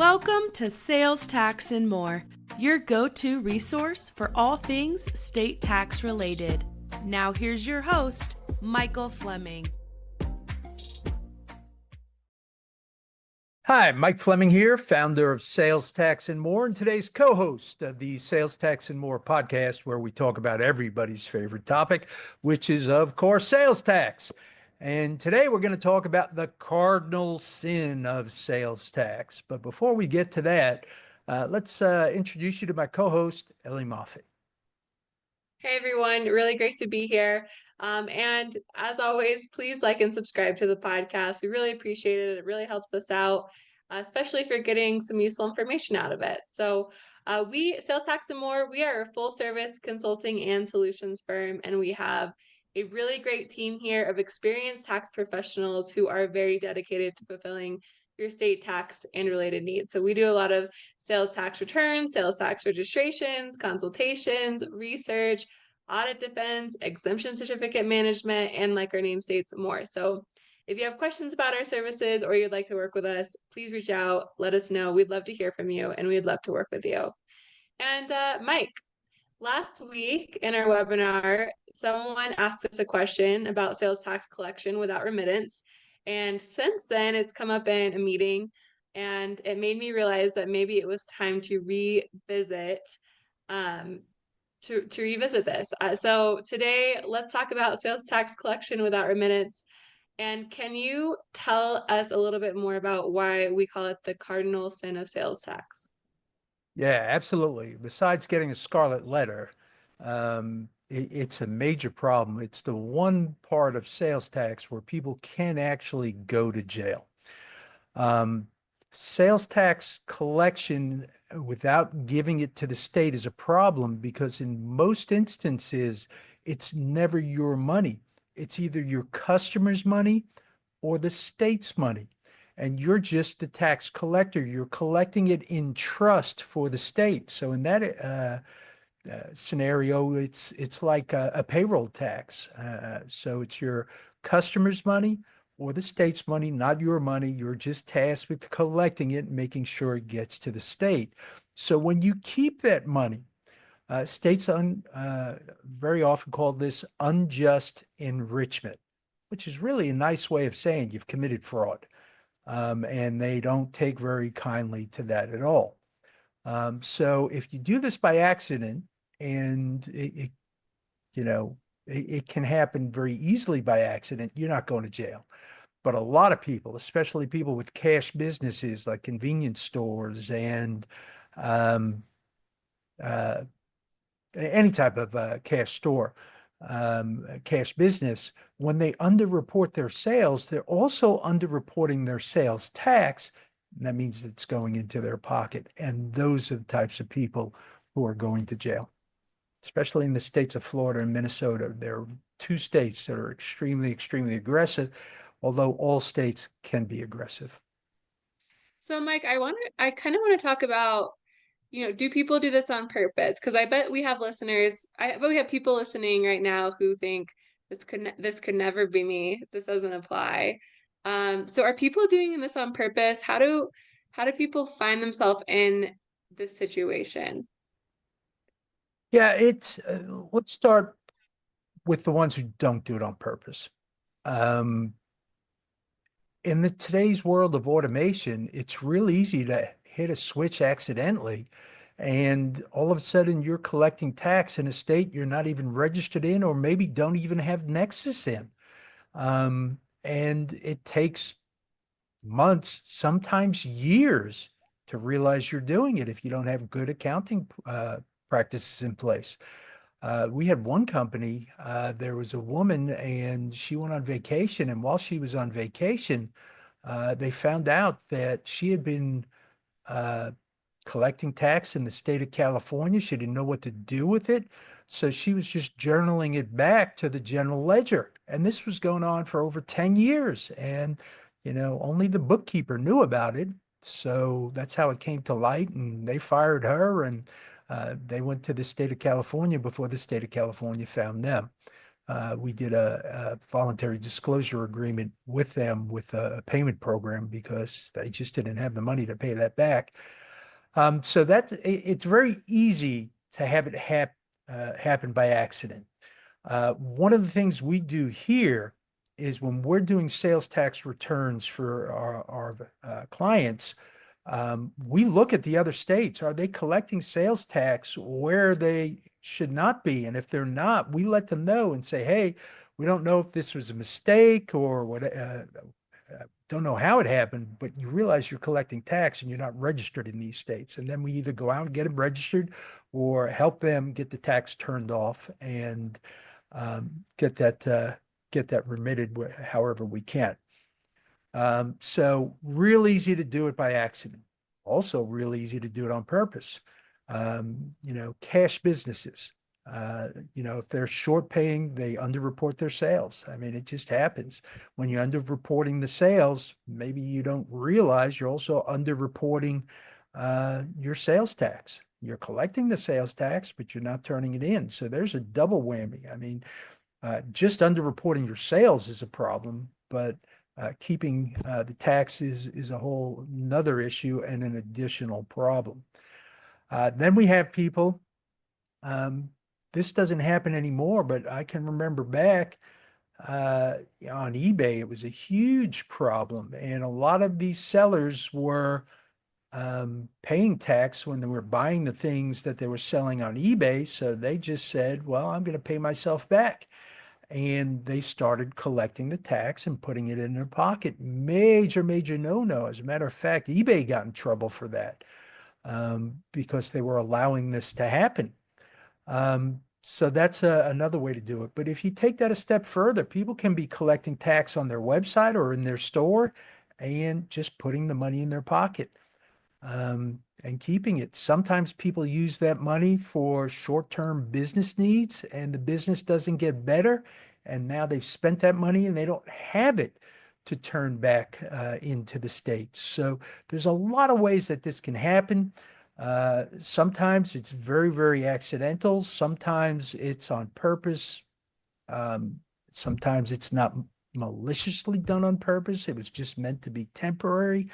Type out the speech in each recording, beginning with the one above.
Welcome to Sales Tax and More, your go-to resource for all things state tax related. Now here's your host, Michael Fleming. Hi, Mike Fleming here, founder of Sales Tax and More, and today's co-host of the Sales Tax and More podcast, where we talk about everybody's favorite topic, which is, of course, sales tax. And today we're going to talk about the cardinal sin of sales tax. But before we get to that, let's introduce you to my co-host, Ellie Moffett. Hey everyone, really great to be here. And as always, please like and subscribe to the podcast. We really appreciate it. It really helps us out, especially if you're getting some useful information out of it. So Sales Tax and More, we are a full service consulting and solutions firm, and we have a really great team here of experienced tax professionals who are very dedicated to fulfilling your state tax and related needs. So we do a lot of sales tax returns, sales tax registrations, consultations, research, audit defense, exemption certificate management, and like our name states, more. So if you have questions about our services or you'd like to work with us, please reach out, let us know. We'd love to hear from you and we'd love to work with you. And Mike, last week in our webinar, someone asked us a question about sales tax collection without remittance. And since then, it's come up in a meeting, and it made me realize that maybe it was time to revisit this. So today, let's talk about sales tax collection without remittance. And can you tell us a little bit more about why we call it the cardinal sin of sales tax? Yeah, absolutely. Besides getting a scarlet letter, it's a major problem. It's the one part of sales tax where people can actually go to jail. Um, Sales tax collection without giving it to the state is a problem because in most instances, it's never your money. It's either your customer's money or the state's money. And you're just the tax collector. You're collecting it in trust for the state. So in that scenario, it's like a payroll tax. So it's your customer's money or the state's money, not your money. You're just tasked with collecting it and making sure it gets to the state. So when you keep that money, states very often call this unjust enrichment, which is really a nice way of saying you've committed fraud. And they don't take very kindly to that at all. So if you do this by accident, and it can happen very easily by accident, you're not going to jail. But a lot of people, especially people with cash businesses like convenience stores and any type of cash store, cash business, when they underreport their sales, they're also underreporting their sales tax. And that means it's going into their pocket. And those are the types of people who are going to jail, especially in the states of Florida and Minnesota. There are two states that are extremely, extremely aggressive, although all states can be aggressive. So, Mike, I kind of want to talk about, do people do this on purpose? Because I bet we have we have people listening right now who think this could never be me. This doesn't apply. So are people doing this on purpose? How do people find themselves in this situation? Yeah, let's start with the ones who don't do it on purpose. Um, in today's world of automation, it's really easy to hit a switch accidentally, and all of a sudden you're collecting tax in a state you're not even registered in, or maybe don't even have Nexus in. And it takes months, sometimes years, to realize you're doing it if you don't have good accounting practices in place. We had one company, there was a woman and she went on vacation. And while she was on vacation, they found out that she had been collecting tax in the state of California. She didn't know what to do with it. So she was just journaling it back to the general ledger. And this was going on for over 10 years. And, only the bookkeeper knew about it. So that's how it came to light. And they fired her, and they went to the state of California before the state of California found them. We did a voluntary disclosure agreement with them with a payment program because they just didn't have the money to pay that back. So it's very easy to have it happen by accident. One of the things we do here is when we're doing sales tax returns for our clients, we look at the other states. Are they collecting sales tax where they should not be? And if they're not, we let them know and say, hey, we don't know if this was a mistake or what. Don't know how it happened, but you realize you're collecting tax and you're not registered in these states. And then we either go out and get them registered or help them get the tax turned off and get that remitted however we can. So real easy to do it by accident. Also real easy to do it on purpose. Cash businesses. If they're short paying, they underreport their sales. I mean, it just happens. When you're underreporting the sales, maybe you don't realize you're also underreporting your sales tax. You're collecting the sales tax, but you're not turning it in. So there's a double whammy. I mean, just underreporting your sales is a problem, but keeping the tax is a whole another issue and an additional problem. Then we have people, this doesn't happen anymore, but I can remember back on eBay, it was a huge problem. And a lot of these sellers were paying tax when they were buying the things that they were selling on eBay. So they just said, well, I'm going to pay myself back. And they started collecting the tax and putting it in their pocket. Major, major no-no. As a matter of fact, eBay got in trouble for that because they were allowing this to happen. So that's another way to do it. But if you take that a step further, people can be collecting tax on their website or in their store and just putting the money in their pocket and keeping it. Sometimes people use that money for short-term business needs and the business doesn't get better. And now they've spent that money and they don't have it to turn back into the state. So there's a lot of ways that this can happen. Sometimes it's very, very accidental. Sometimes it's on purpose. Sometimes it's not maliciously done on purpose. It was just meant to be temporary.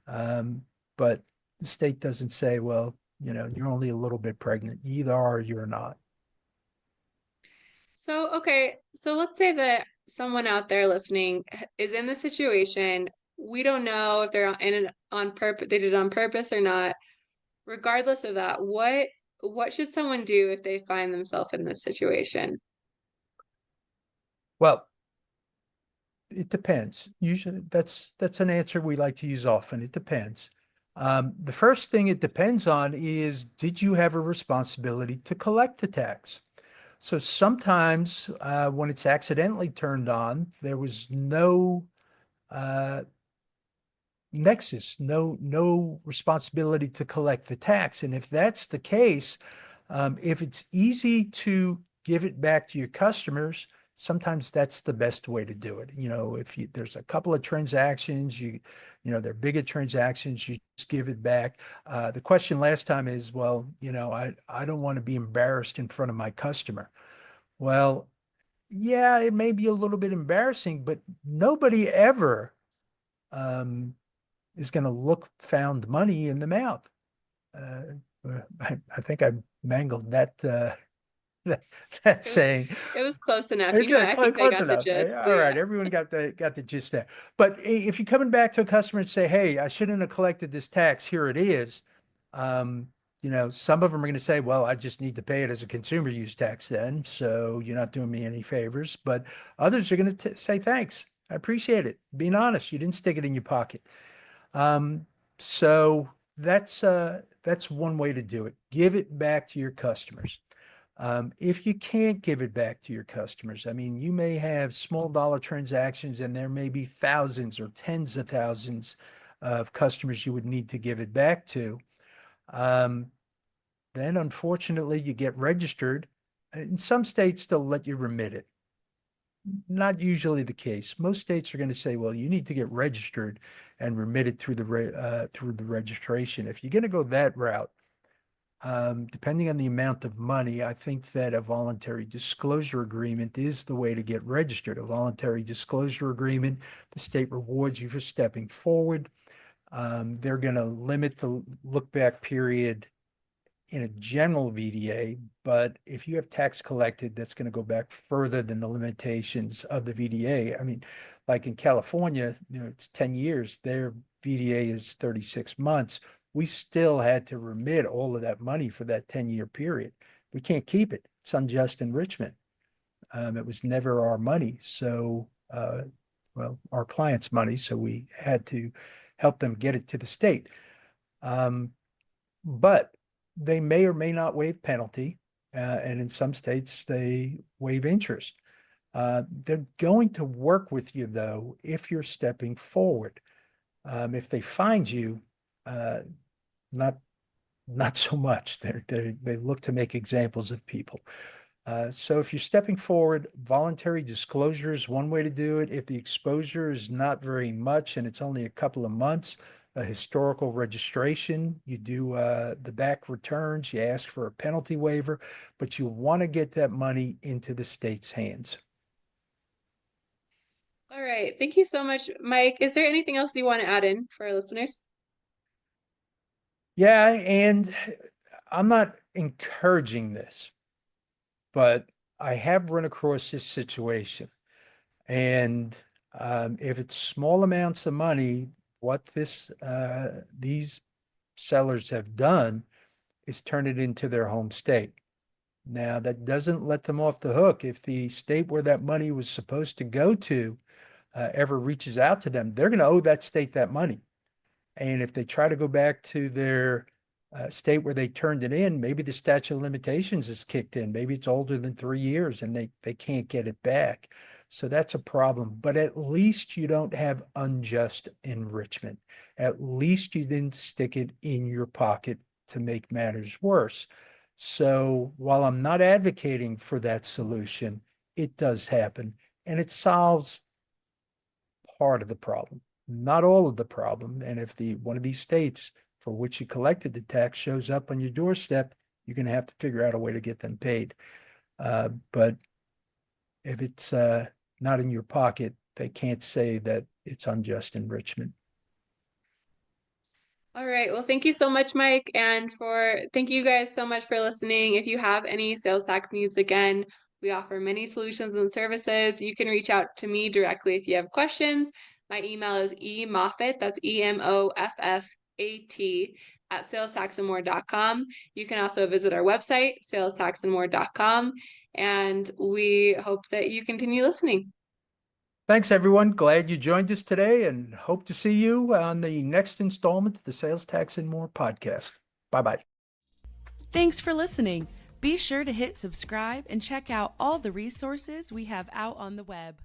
But the state doesn't say, well, you're only a little bit pregnant. You either are or you're not. So, okay, so let's say that someone out there listening is in the situation. We don't know if they're in it on purpose, they did it on purpose or not. Regardless of that, what should someone do if they find themselves in this situation? Well, it depends. Usually that's an answer we like to use often. It depends. The first thing it depends on is, did you have a responsibility to collect the tax? So sometimes when it's accidentally turned on, there was no nexus, no responsibility to collect the tax. And if that's the case, if it's easy to give it back to your customers, sometimes that's the best way to do it. If there's a couple of transactions, they're bigger transactions, you just give it back. The question last time is, well, I don't want to be embarrassed in front of my customer. Well, yeah, it may be a little bit embarrassing, but nobody ever is going to look found money in the mouth. I think I mangled that that saying. It was close enough. It's I think I close got the enough. gist. All right, everyone got the gist there. But if you're coming back to a customer and say, "Hey, I shouldn't have collected this tax. Here it is," some of them are going to say, "Well, I just need to pay it as a consumer use tax then, so you're not doing me any favors." But others are going to say, "Thanks, I appreciate it. Being honest, you didn't stick it in your pocket." So that's one way to do it. Give it back to your customers. If you can't give it back to your customers, I mean, you may have small dollar transactions and there may be thousands or tens of thousands of customers you would need to give it back to. Then unfortunately you get registered. In some states, they'll let you remit it. Not usually the case. Most states are going to say, well, you need to get registered and remit it through the registration. If you're going to go that route, depending on the amount of money, I think that a voluntary disclosure agreement is the way to get registered. A voluntary disclosure agreement, the state rewards you for stepping forward. They're going to limit the look back period in a general VDA, but if you have tax collected, that's going to go back further than the limitations of the VDA. I mean, like in California, it's 10 years. Their VDA is 36 months. We still had to remit all of that money for that 10-year period. We can't keep it. It's unjust enrichment. It was never our money. So, well, our clients' money. So we had to help them get it to the state. But they may or may not waive penalty, and in some states they waive interest. They're going to work with you, though, if you're stepping forward. If they find you, not so much. They look to make examples of people. So if you're stepping forward, voluntary disclosure is one way to do it. If the exposure is not very much and it's only a couple of months, a historical registration, you do the back returns, you ask for a penalty waiver, but you want to get that money into the state's hands. All right. Thank you so much, Mike. Is there anything else you want to add in for our listeners? Yeah, and I'm not encouraging this, but I have run across this situation. And if it's small amounts of money, what these sellers have done is turn it into their home state. Now, that doesn't let them off the hook. If the state where that money was supposed to go to ever reaches out to them, they're going to owe that state that money. And if they try to go back to their state where they turned it in, maybe the statute of limitations is kicked in. Maybe it's older than 3 years and they can't get it back. So that's a problem. But at least you don't have unjust enrichment. At least you didn't stick it in your pocket to make matters worse. So while I'm not advocating for that solution, it does happen. And it solves part of the problem, not all of the problem. And if one of these states for which you collected the tax shows up on your doorstep, you're going to have to figure out a way to get them paid. But if it's not in your pocket, they can't say that it's unjust enrichment. All right. Well, thank you so much, Mike. And thank you guys so much for listening. If you have any sales tax needs, again, we offer many solutions and services. You can reach out to me directly if you have questions. My email is emoffat, that's EMOFFAT at salestaxandmore.com. You can also visit our website, salestaxandmore.com. And we hope that you continue listening. Thanks, everyone. Glad you joined us today and hope to see you on the next installment of the Sales Tax and More podcast. Bye-bye. Thanks for listening. Be sure to hit subscribe and check out all the resources we have out on the web.